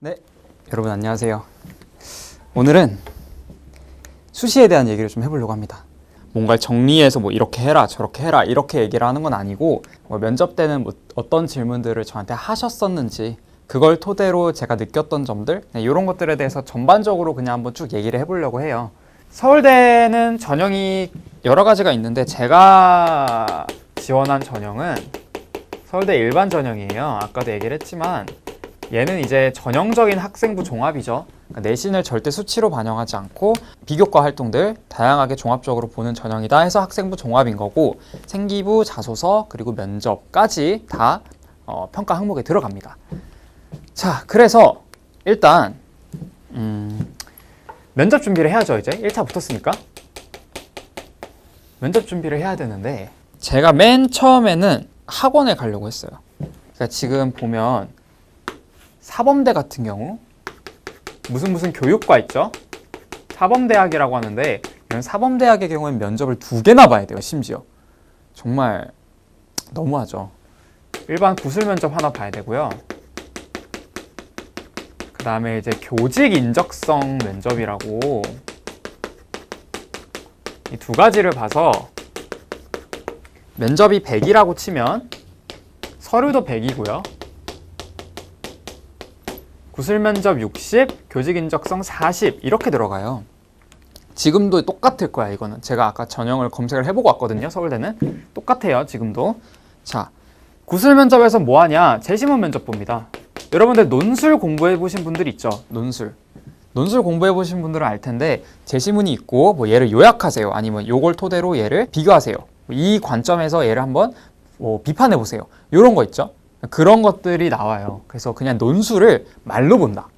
네, 여러분 안녕하세요. 오늘은 수시에 대한 얘기를 좀 해보려고 합니다. 뭔가를 정리해서 뭐 이렇게 해라 저렇게 해라 이렇게 얘기를 하는 건 아니고 뭐 면접 때는 뭐 어떤 질문들을 저한테 하셨었는지 그걸 토대로 제가 느꼈던 점들 이런 것들에 대해서 전반적으로 그냥 한번 쭉 얘기를 해보려고 해요. 서울대는 전형이 여러 가지가 있는데 제가 지원한 전형은 서울대 일반 전형이에요. 아까도 얘기를 했지만 얘는 이제 전형적인 학생부 종합이죠. 그러니까 내신을 절대 수치로 반영하지 않고 비교과 활동들 다양하게 종합적으로 보는 전형이다 해서 학생부 종합인 거고, 생기부, 자소서, 그리고 면접까지 다 평가 항목에 들어갑니다. 자, 그래서 일단 면접 준비를 해야죠. 이제 1차 붙었으니까 면접 준비를 해야 되는데, 제가 맨 처음에는 학원에 가려고 했어요. 그러니까 지금 보면 사범대 같은 경우 무슨 교육과 있죠? 사범대학이라고 하는데, 이런 사범대학의 경우는 면접을 2개나 봐야 돼요. 심지어 정말 너무하죠. 일반 구술 면접 하나 봐야 되고요. 그 다음에 이제 교직 인적성 면접이라고 이 2가지를 봐서 면접이 100이라고 치면 서류도 100이고요. 구술 면접 60, 교직 인적성 40 이렇게 들어가요. 지금도 똑같을 거야. 이거는 제가 아까 전형을 검색을 해보고 왔거든요. 서울대는 똑같아요. 지금도. 자, 구술 면접에서 뭐 하냐? 재시문 면접 봅니다. 여러분들 논술 공부해 보신 분들 있죠? 논술 공부해 보신 분들은 알 텐데 재시문이 있고 뭐 얘를 요약하세요. 아니면 요걸 토대로 얘를 비교하세요. 이 관점에서 얘를 한번 비판해 보세요. 이런 거 있죠? 그런 것들이 나와요. 그래서 그냥 논술을 말로 본다,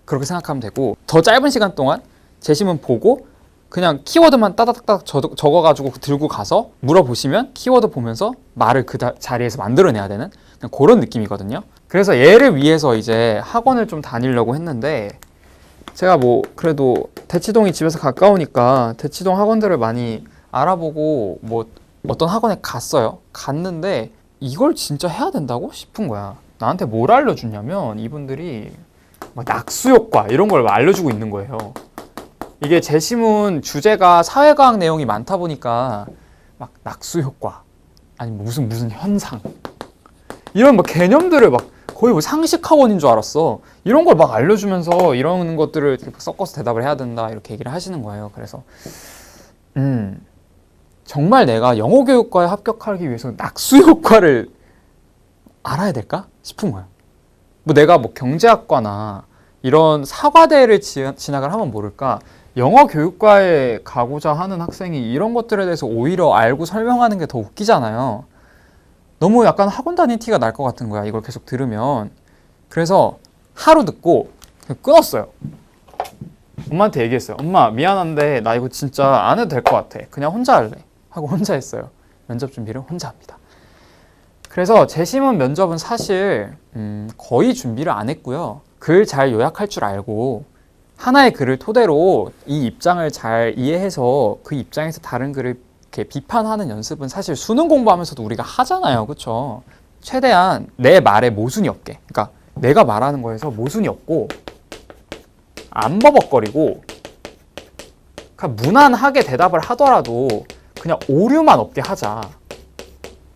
그렇게 생각하면 되고, 더 짧은 시간 동안 재시문 보고 그냥 키워드만 따닥따닥 적어가지고 들고 가서 물어보시면 키워드 보면서 말을 그 자리에서 만들어내야 되는 그런 느낌이거든요. 그래서 얘를 위해서 이제 학원을 좀 다니려고 했는데, 제가 뭐 그래도 대치동이 집에서 가까우니까 대치동 학원들을 많이 알아보고 뭐 어떤 학원에 갔는데 이걸 진짜 해야 된다고 싶은 거야. 나한테 뭘 알려주냐면 이분들이 막 낙수효과 이런 걸 알려주고 있는 거예요. 이게 재시문 주제가 사회과학 내용이 많다 보니까 막 낙수효과 아니면 무슨 현상 이런 막 개념들을 막 거의 뭐 상식학원인 줄 알았어. 이런 걸 막 알려주면서 이런 것들을 섞어서 대답을 해야 된다 이렇게 얘기를 하시는 거예요. 그래서 정말 내가 영어교육과에 합격하기 위해서 낙수효과를 알아야 될까 싶은 거야. 뭐 내가 뭐 경제학과나 이런 사과대를 진학을 하면 모를까, 영어교육과에 가고자 하는 학생이 이런 것들에 대해서 오히려 알고 설명하는 게 더 웃기잖아요. 너무 약간 학원 다닌 티가 날 것 같은 거야, 이걸 계속 들으면. 그래서 하루 듣고 끊었어요. 엄마한테 얘기했어요. 엄마 미안한데 나 이거 진짜 안 해도 될 것 같아. 그냥 혼자 할래 하고 혼자 했어요. 면접 준비를 혼자 합니다. 그래서 재시문 면접은 사실 거의 준비를 안 했고요. 글 잘 요약할 줄 알고 하나의 글을 토대로 이 입장을 잘 이해해서 그 입장에서 다른 글을 이렇게 비판하는 연습은 사실 수능 공부하면서도 우리가 하잖아요. 그렇죠? 최대한 내 말에 모순이 없게, 그러니까 내가 말하는 거에서 모순이 없고 안 버벅거리고 그냥 무난하게 대답을 하더라도 그냥 오류만 없게 하자.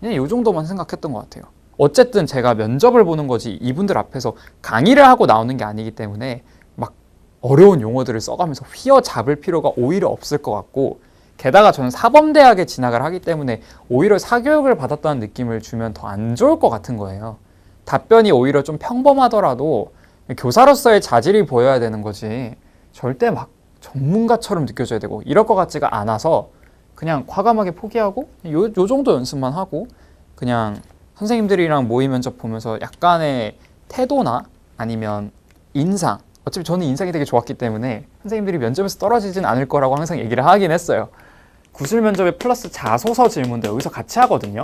그냥 이 정도만 생각했던 것 같아요. 어쨌든 제가 면접을 보는 거지 이분들 앞에서 강의를 하고 나오는 게 아니기 때문에 막 어려운 용어들을 써가면서 휘어잡을 필요가 오히려 없을 것 같고, 게다가 저는 사범대학에 진학을 하기 때문에 오히려 사교육을 받았다는 느낌을 주면 더 안 좋을 것 같은 거예요. 답변이 오히려 좀 평범하더라도 교사로서의 자질이 보여야 되는 거지 절대 막 전문가처럼 느껴져야 되고 이럴 것 같지가 않아서 그냥 과감하게 포기하고 요 정도 연습만 하고 그냥 선생님들이랑 모의 면접 보면서 약간의 태도나 아니면 인상, 어차피 저는 인상이 되게 좋았기 때문에 선생님들이 면접에서 떨어지진 않을 거라고 항상 얘기를 하긴 했어요. 구술 면접에 플러스 자소서 질문도 여기서 같이 하거든요.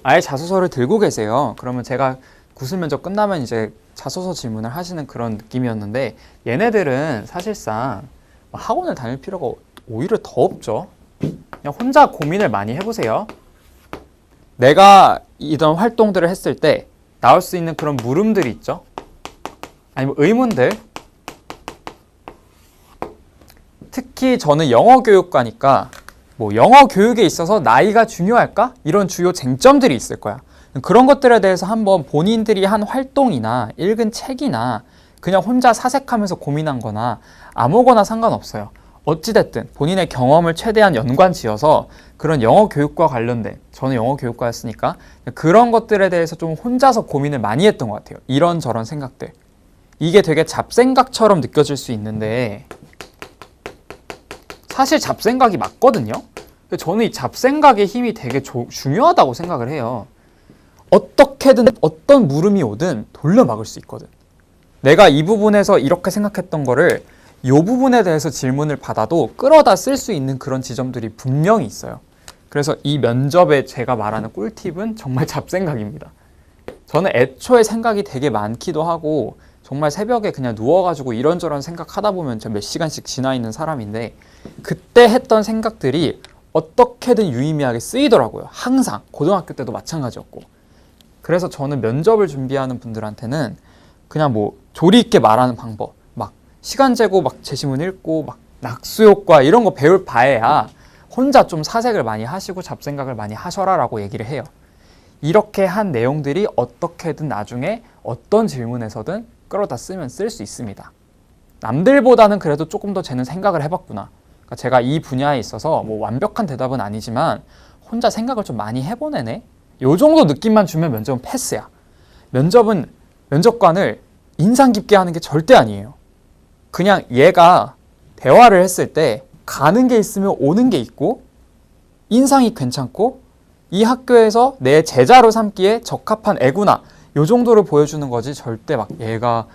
아예 자소서를 들고 계세요. 그러면 제가 구술 면접 끝나면 이제 자소서 질문을 하시는 그런 느낌이었는데, 얘네들은 사실상 학원을 다닐 필요가 오히려 더 없죠. 그냥 혼자 고민을 많이 해보세요. 내가 이런 활동들을 했을 때 나올 수 있는 그런 물음들이 있죠. 아니면 의문들. 특히 저는 영어 교육과니까 뭐 영어 교육에 있어서 나이가 중요할까? 이런 주요 쟁점들이 있을 거야. 그런 것들에 대해서 한번 본인들이 한 활동이나 읽은 책이나 그냥 혼자 사색하면서 고민한 거나 아무거나 상관없어요. 어찌됐든 본인의 경험을 최대한 연관 지어서 그런 영어 교육과 관련된, 저는 영어 교육과였으니까 그런 것들에 대해서 좀 혼자서 고민을 많이 했던 것 같아요. 이런저런 생각들. 이게 되게 잡생각처럼 느껴질 수 있는데 사실 잡생각이 맞거든요. 저는 이 잡생각의 힘이 되게 중요하다고 생각을 해요. 어떻게든 어떤 물음이 오든 돌려막을 수 있거든. 내가 이 부분에서 이렇게 생각했던 거를 이 부분에 대해서 질문을 받아도 끌어다 쓸 수 있는 그런 지점들이 분명히 있어요. 그래서 이 면접에 제가 말하는 꿀팁은 정말 잡생각입니다. 저는 애초에 생각이 되게 많기도 하고 정말 새벽에 그냥 누워가지고 이런저런 생각하다 보면 몇 시간씩 지나 있는 사람인데 그때 했던 생각들이 어떻게든 유의미하게 쓰이더라고요. 항상 고등학교 때도 마찬가지였고. 그래서 저는 면접을 준비하는 분들한테는 그냥 뭐 조리 있게 말하는 방법, 막 시간 재고 막 제시문 읽고 막 낙수효과 이런 거 배울 바에야 혼자 좀 사색을 많이 하시고 잡생각을 많이 하셔라라고 얘기를 해요. 이렇게 한 내용들이 어떻게든 나중에 어떤 질문에서든 끌어다 쓰면 쓸 수 있습니다. 남들보다는 그래도 조금 더 쟤는 생각을 해봤구나. 그러니까 제가 이 분야에 있어서 뭐 완벽한 대답은 아니지만 혼자 생각을 좀 많이 해본 애네? 요 정도 느낌만 주면 면접은 패스야. 면접은 면접관을 인상 깊게 하는 게 절대 아니에요. 그냥 얘가 대화를 했을 때 가는 게 있으면 오는 게 있고 인상이 괜찮고 이 학교에서 내 제자로 삼기에 적합한 애구나. 요 정도를 보여주는 거지 절대 막 얘가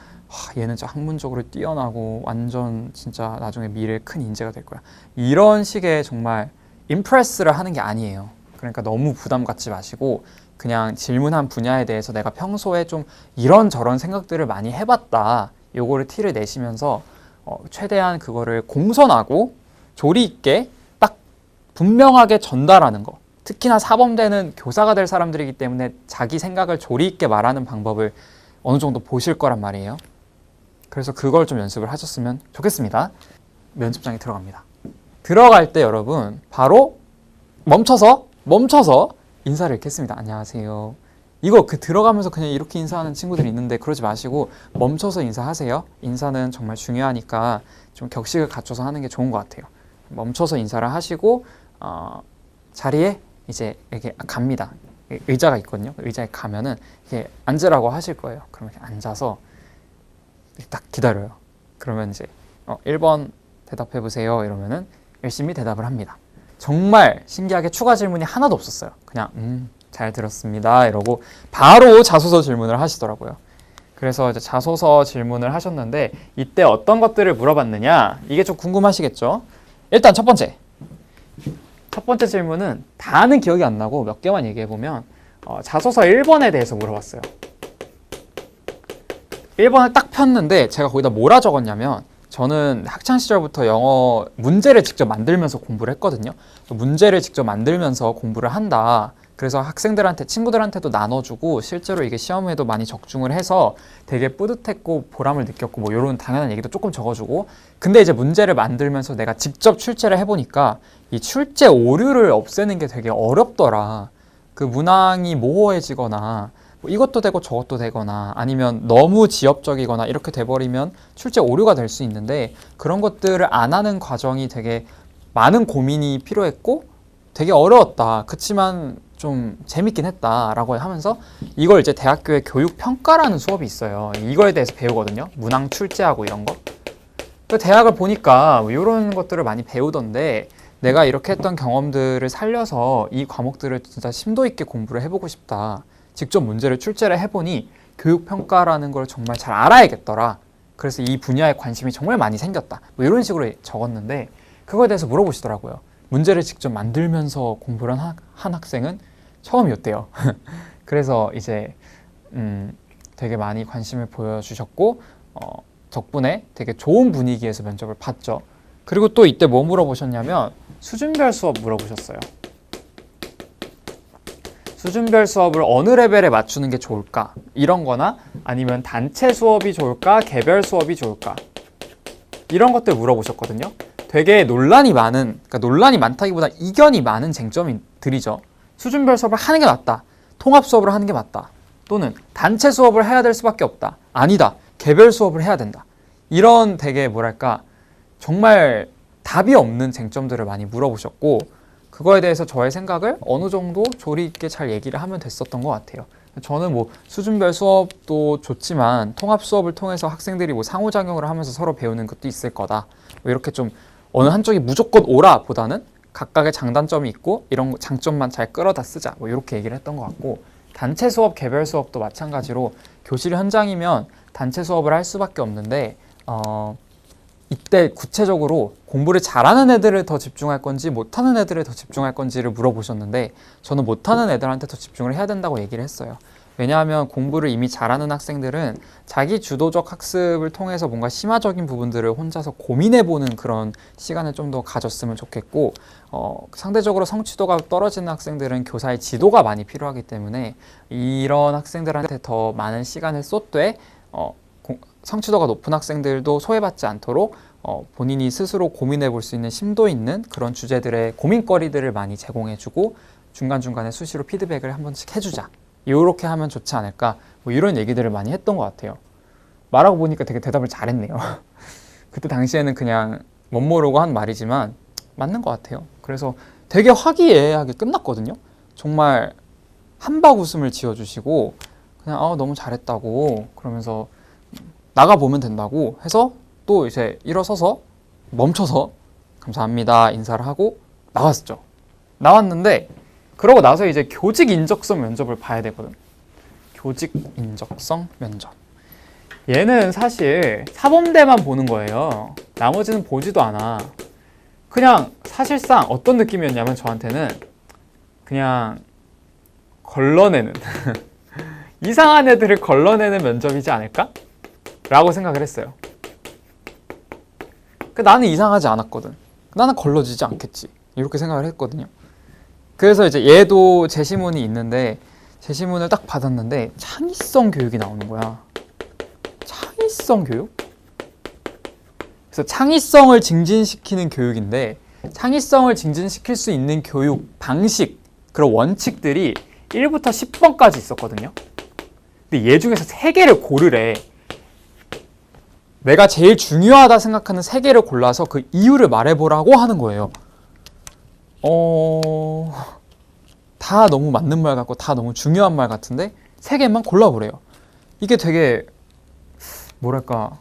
얘는 진짜 학문적으로 뛰어나고 완전 진짜 나중에 미래에 큰 인재가 될 거야. 이런 식의 정말 임프레스를 하는 게 아니에요. 그러니까 너무 부담 갖지 마시고 그냥 질문한 분야에 대해서 내가 평소에 좀 이런저런 생각들을 많이 해봤다. 요거를 티를 내시면서 최대한 그거를 공손하고 조리 있게 딱 분명하게 전달하는 거. 특히나 사범대는 교사가 될 사람들이기 때문에 자기 생각을 조리 있게 말하는 방법을 어느 정도 보실 거란 말이에요. 그래서 그걸 좀 연습을 하셨으면 좋겠습니다. 면접장에 들어갑니다. 들어갈 때 여러분 바로 멈춰서 인사를 이렇게 했습니다. 안녕하세요. 이거 들어가면서 그냥 이렇게 인사하는 친구들이 있는데 그러지 마시고 멈춰서 인사하세요. 인사는 정말 중요하니까 좀 격식을 갖춰서 하는 게 좋은 것 같아요. 멈춰서 인사를 하시고 자리에 이제 이렇게 갑니다. 의자가 있거든요. 의자에 가면은 이렇게 앉으라고 하실 거예요. 그러면 이렇게 앉아서 딱 기다려요. 그러면 이제 1번 대답해 보세요. 이러면은 열심히 대답을 합니다. 정말 신기하게 추가 질문이 하나도 없었어요. 그냥 잘 들었습니다. 이러고 바로 자소서 질문을 하시더라고요. 그래서 이제 자소서 질문을 하셨는데 이때 어떤 것들을 물어봤느냐? 이게 좀 궁금하시겠죠? 일단 첫 번째 질문은 다는 기억이 안 나고 몇 개만 얘기해 보면 자소서 1번에 대해서 물어봤어요. 1번을 딱 폈는데 제가 거기다 뭐라 적었냐면 저는 학창시절부터 영어 문제를 직접 만들면서 공부를 했거든요. 문제를 직접 만들면서 공부를 한다. 그래서 학생들한테, 친구들한테도 나눠주고 실제로 이게 시험에도 많이 적중을 해서 되게 뿌듯했고 보람을 느꼈고 뭐 이런 당연한 얘기도 조금 적어주고 근데 이제 문제를 만들면서 내가 직접 출제를 해보니까 이 출제 오류를 없애는 게 되게 어렵더라. 그 문항이 모호해지거나 뭐 이것도 되고 저것도 되거나 아니면 너무 지엽적이거나 이렇게 돼버리면 출제 오류가 될 수 있는데 그런 것들을 안 하는 과정이 되게 많은 고민이 필요했고 되게 어려웠다. 그치만 좀 재밌긴 했다라고 하면서 이걸 이제 대학교의 교육평가라는 수업이 있어요. 이거에 대해서 배우거든요. 문항 출제하고 이런 거. 그 대학을 보니까 이런 것들을 많이 배우던데 내가 이렇게 했던 경험들을 살려서 이 과목들을 진짜 심도 있게 공부를 해보고 싶다. 직접 문제를 출제를 해보니 교육평가라는 걸 정말 잘 알아야겠더라. 그래서 이 분야에 관심이 정말 많이 생겼다. 뭐 이런 식으로 적었는데 그거에 대해서 물어보시더라고요. 문제를 직접 만들면서 공부를 한 학생은 처음이었대요. 그래서 이제 되게 많이 관심을 보여주셨고 덕분에 되게 좋은 분위기에서 면접을 봤죠. 그리고 또 이때 뭐 물어보셨냐면 수준별 수업 물어보셨어요. 수준별 수업을 어느 레벨에 맞추는 게 좋을까? 이런 거나 아니면 단체 수업이 좋을까? 개별 수업이 좋을까? 이런 것들 물어보셨거든요. 되게 논란이 많은, 그러니까 논란이 많다기보다 이견이 많은 쟁점들이죠. 수준별 수업을 하는 게 맞다. 통합 수업을 하는 게 맞다. 또는 단체 수업을 해야 될 수밖에 없다. 아니다. 개별 수업을 해야 된다. 이런 되게 뭐랄까 정말 답이 없는 쟁점들을 많이 물어보셨고 그거에 대해서 저의 생각을 어느 정도 조리 있게 잘 얘기를 하면 됐었던 것 같아요. 저는 뭐 수준별 수업도 좋지만 통합 수업을 통해서 학생들이 뭐 상호작용을 하면서 서로 배우는 것도 있을 거다. 뭐 이렇게 좀 어느 한쪽이 무조건 옳아 보다는 각각의 장단점이 있고 이런 장점만 잘 끌어다 쓰자. 뭐 이렇게 얘기를 했던 것 같고 단체 수업, 개별 수업도 마찬가지로 교실 현장이면 단체 수업을 할 수밖에 없는데 이때 구체적으로 공부를 잘하는 애들을 더 집중할 건지 못하는 애들을 더 집중할 건지를 물어보셨는데 저는 못하는 애들한테 더 집중을 해야 된다고 얘기를 했어요. 왜냐하면 공부를 이미 잘하는 학생들은 자기 주도적 학습을 통해서 뭔가 심화적인 부분들을 혼자서 고민해보는 그런 시간을 좀 더 가졌으면 좋겠고 상대적으로 성취도가 떨어지는 학생들은 교사의 지도가 많이 필요하기 때문에 이런 학생들한테 더 많은 시간을 쏟되 성취도가 높은 학생들도 소외받지 않도록 본인이 스스로 고민해 볼 수 있는 심도 있는 그런 주제들의 고민거리들을 많이 제공해주고 중간중간에 수시로 피드백을 한 번씩 해주자. 이렇게 하면 좋지 않을까 뭐 이런 얘기들을 많이 했던 것 같아요. 말하고 보니까 되게 대답을 잘했네요. 그때 당시에는 그냥 멋모르고 한 말이지만 맞는 것 같아요. 그래서 되게 화기애애하게 끝났거든요. 정말 한박 웃음을 지어주시고 그냥 너무 잘했다고 그러면서 나가보면 된다고 해서 또 이제 일어서서 멈춰서 감사합니다 인사를 하고 나왔죠. 나왔는데 그러고 나서 이제 교직 인적성 면접을 봐야 되거든. 교직 인적성 면접. 얘는 사실 사범대만 보는 거예요. 나머지는 보지도 않아. 그냥 사실상 어떤 느낌이었냐면 저한테는 그냥 걸러내는 이상한 애들을 걸러내는 면접이지 않을까? 라고 생각을 했어요. 나는 이상하지 않았거든. 나는 걸러지지 않겠지. 이렇게 생각을 했거든요. 그래서 이제 얘도 제시문이 있는데 제시문을 딱 받았는데 창의성 교육이 나오는 거야. 창의성 교육? 그래서 창의성을 증진시키는 교육인데 창의성을 증진시킬 수 있는 교육 방식, 그런 원칙들이 1부터 10번까지 있었거든요. 근데 얘 중에서 3개를 고르래. 내가 제일 중요하다 생각하는 3개를 골라서 그 이유를 말해보라고 하는 거예요. 다 너무 맞는 말 같고 다 너무 중요한 말 같은데 3개만 골라보래요. 이게 되게 뭐랄까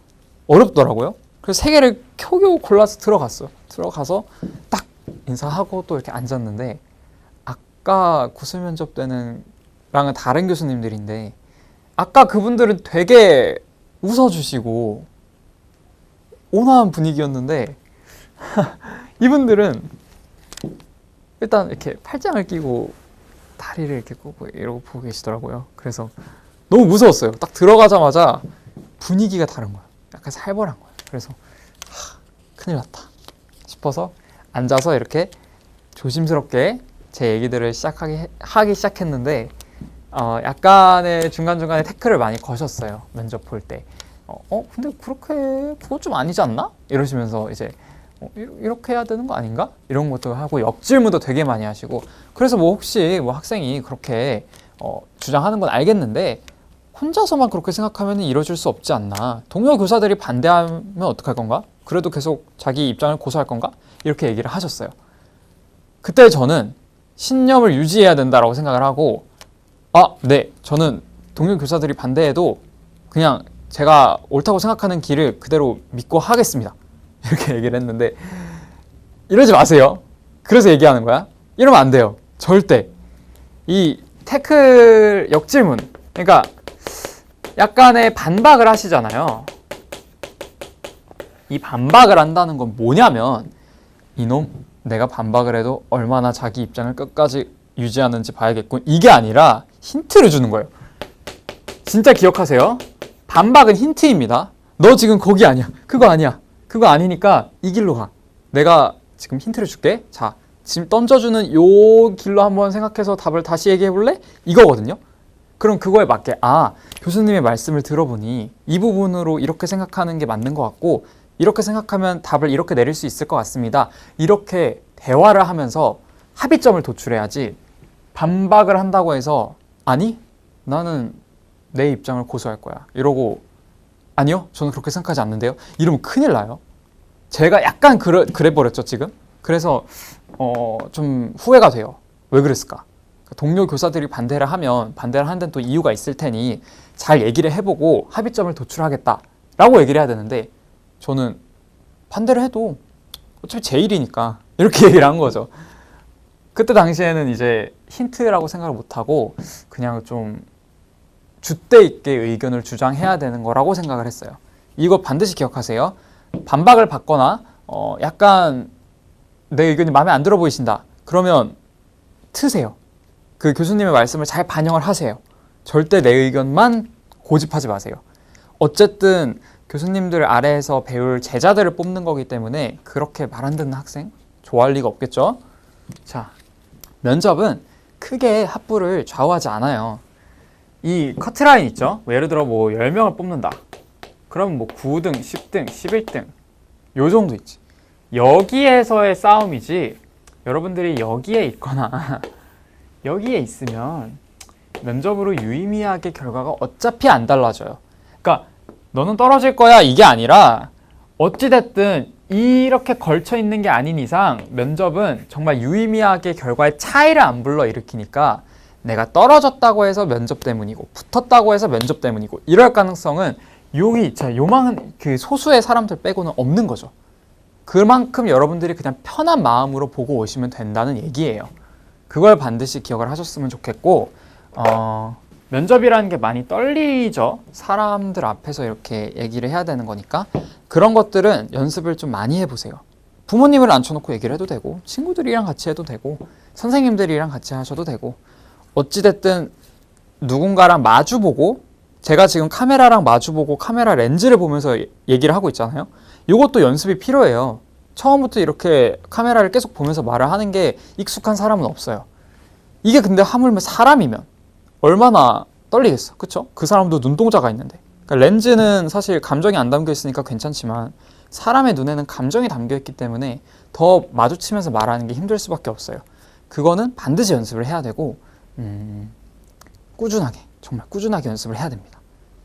어렵더라고요. 그래서 3개를 겨우 골라서 들어갔어요. 들어가서 딱 인사하고 또 이렇게 앉았는데 아까 구술 면접 때는 랑은 다른 교수님들인데 아까 그분들은 되게 웃어주시고 온화한 분위기였는데 이분들은 일단 이렇게 팔짱을 끼고 다리를 이렇게 꼬고 이러고 보고 계시더라고요. 그래서 너무 무서웠어요. 딱 들어가자마자 분위기가 다른 거야. 약간 살벌한 거야. 그래서 큰일 났다 싶어서 앉아서 이렇게 조심스럽게 제 얘기들을 하기 시작했는데 약간의 중간중간에 태클을 많이 거셨어요. 면접 볼 때. 근데 그렇게 그거 좀 아니지 않나? 이러시면서 이제 이렇게 해야 되는 거 아닌가? 이런 것도 하고 역질문도 되게 많이 하시고 그래서 뭐 혹시 뭐 학생이 그렇게 주장하는 건 알겠는데 혼자서만 그렇게 생각하면 이뤄질 수 없지 않나? 동료 교사들이 반대하면 어떡할 건가? 그래도 계속 자기 입장을 고수할 건가? 이렇게 얘기를 하셨어요. 그때 저는 신념을 유지해야 된다라고 생각을 하고 네, 저는 동료 교사들이 반대해도 그냥 제가 옳다고 생각하는 길을 그대로 믿고 하겠습니다. 이렇게 얘기를 했는데 이러지 마세요. 그래서 얘기하는 거야. 이러면 안 돼요. 절대. 이 태클 역질문, 그러니까 약간의 반박을 하시잖아요. 이 반박을 한다는 건 뭐냐면 이놈 내가 반박을 해도 얼마나 자기 입장을 끝까지 유지하는지 봐야겠군. 이게 아니라 힌트를 주는 거예요. 진짜 기억하세요. 반박은 힌트입니다. 너 지금 거기 아니야. 그거 아니야. 그거 아니니까 이 길로 가. 내가 지금 힌트를 줄게. 자, 지금 던져주는 요 길로 한번 생각해서 답을 다시 얘기해 볼래? 이거거든요. 그럼 그거에 맞게 교수님의 말씀을 들어보니 이 부분으로 이렇게 생각하는 게 맞는 것 같고 이렇게 생각하면 답을 이렇게 내릴 수 있을 것 같습니다. 이렇게 대화를 하면서 합의점을 도출해야지 반박을 한다고 해서 아니 나는 내 입장을 고수할 거야 이러고 아니요 저는 그렇게 생각하지 않는데요 이러면 큰일 나요. 제가 약간 그래 버렸죠 지금. 그래서 좀 후회가 돼요. 왜 그랬을까? 동료 교사들이 반대를 하면 반대를 하는 데는 또 이유가 있을 테니 잘 얘기를 해보고 합의점을 도출하겠다라고 얘기를 해야 되는데 저는 반대를 해도 어차피 제 일이니까 이렇게 얘기를 한 거죠. 그때 당시에는 이제 힌트라고 생각을 못하고 그냥 좀 줏대 있게 의견을 주장해야 되는 거라고 생각을 했어요. 이거 반드시 기억하세요. 반박을 받거나 약간 내 의견이 마음에 안 들어 보이신다. 그러면 트세요. 그 교수님의 말씀을 잘 반영을 하세요. 절대 내 의견만 고집하지 마세요. 어쨌든 교수님들 아래에서 배울 제자들을 뽑는 거기 때문에 그렇게 말 안 듣는 학생 좋아할 리가 없겠죠. 자, 면접은 크게 학부를 좌우하지 않아요. 이 커트라인 있죠? 예를 들어 10명을 뽑는다. 그럼 9등, 10등, 11등 요 정도 있지. 여기에서의 싸움이지 여러분들이 여기에 있거나 여기에 있으면 면접으로 유의미하게 결과가 어차피 안 달라져요. 그러니까 너는 떨어질 거야 이게 아니라 어찌됐든 이렇게 걸쳐 있는 게 아닌 이상 면접은 정말 유의미하게 결과의 차이를 안 불러일으키니까 내가 떨어졌다고 해서 면접 때문이고 붙었다고 해서 면접 때문이고 이럴 가능성은 요망한 그 소수의 사람들 빼고는 없는 거죠. 그만큼 여러분들이 그냥 편한 마음으로 보고 오시면 된다는 얘기예요. 그걸 반드시 기억을 하셨으면 좋겠고 면접이라는 게 많이 떨리죠. 사람들 앞에서 이렇게 얘기를 해야 되는 거니까 그런 것들은 연습을 좀 많이 해보세요. 부모님을 앉혀놓고 얘기를 해도 되고 친구들이랑 같이 해도 되고 선생님들이랑 같이 하셔도 되고 어찌됐든 누군가랑 마주보고 제가 지금 카메라랑 마주보고 카메라 렌즈를 보면서 얘기를 하고 있잖아요. 이것도 연습이 필요해요. 처음부터 이렇게 카메라를 계속 보면서 말을 하는 게 익숙한 사람은 없어요. 이게 근데 하물며 사람이면 얼마나 떨리겠어. 그쵸? 그 사람도 눈동자가 있는데. 그러니까 렌즈는 사실 감정이 안 담겨 있으니까 괜찮지만 사람의 눈에는 감정이 담겨 있기 때문에 더 마주치면서 말하는 게 힘들 수밖에 없어요. 그거는 반드시 연습을 해야 되고 꾸준하게 정말 꾸준하게 연습을 해야 됩니다.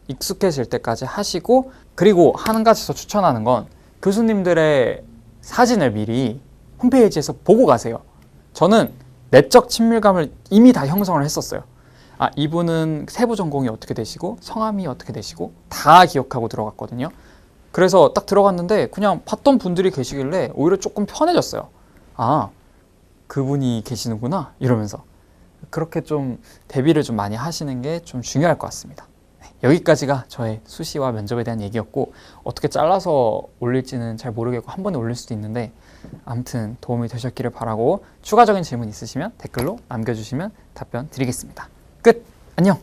익숙해질 때까지 하시고 그리고 한 가지 더 추천하는 건 교수님들의 사진을 미리 홈페이지에서 보고 가세요. 저는 내적 친밀감을 이미 다 형성을 했었어요. 이분은 세부 전공이 어떻게 되시고 성함이 어떻게 되시고 다 기억하고 들어갔거든요. 그래서 딱 들어갔는데 그냥 봤던 분들이 계시길래 오히려 조금 편해졌어요. 그분이 계시는구나 이러면서 그렇게 좀 대비를 좀 많이 하시는 게 좀 중요할 것 같습니다. 여기까지가 저의 수시와 면접에 대한 얘기였고 어떻게 잘라서 올릴지는 잘 모르겠고 한 번에 올릴 수도 있는데 아무튼 도움이 되셨기를 바라고 추가적인 질문 있으시면 댓글로 남겨주시면 답변 드리겠습니다. 끝! 안녕!